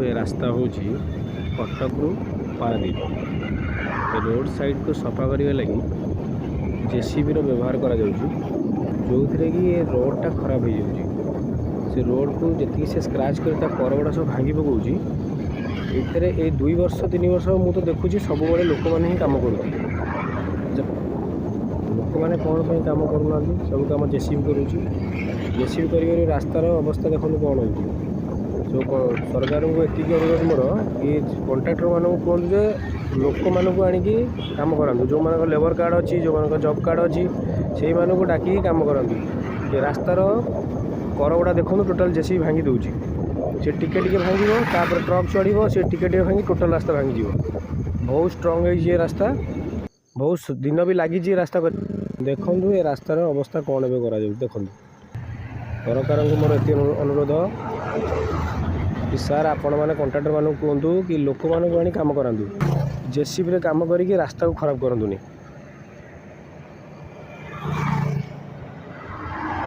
ये रास्ता हूँ कटक रु पारादीप रोड साइड को सफा करने लगी जेसीबी व्यवहार करा जो थे कि ये रोडटा खराब हो जाए रोड को जी से स्क्राच कर परगड़ा सब भांगी पकाऊँ ये 2 वर्ष 3 वर्ष मुझे तो देखुची सब लोक मैंने ही कम कर लोक मैंने कौन पर कम करूना सब कम जेसीबी करुँची जेसीबी कर रास्तार अवस्था देखो कौन हो सरकार को एति अनुरोध मोर कि कंट्राक्टर मानक कहूँ जे लोक मानक आणिकी काम करातु जो मान लेबर कार्ड अच्छी जो मान जॉब कार्ड अच्छी से मानक डाकी काम करातु ये रास्तार कर गुड़ा देखो टोटाल जेसीबी भांगी दूची से टिके भांग तापर ट्रक चढ़ से टिके भांगी टोटाल रास्ता भांगी बहुत स्ट्रंग है ये रास्ता बहुत दिन भी लगी रास्ता देखु ये रास्तार अवस्था कौन ए देखु सरकार को मोर एति अनुरोध कि सार आपण मैंने कंट्राक्टर मानक कहतु कि लोक मानक आनी काम करातु जेसीबी काम करके रास्ता को खराब करतुनी।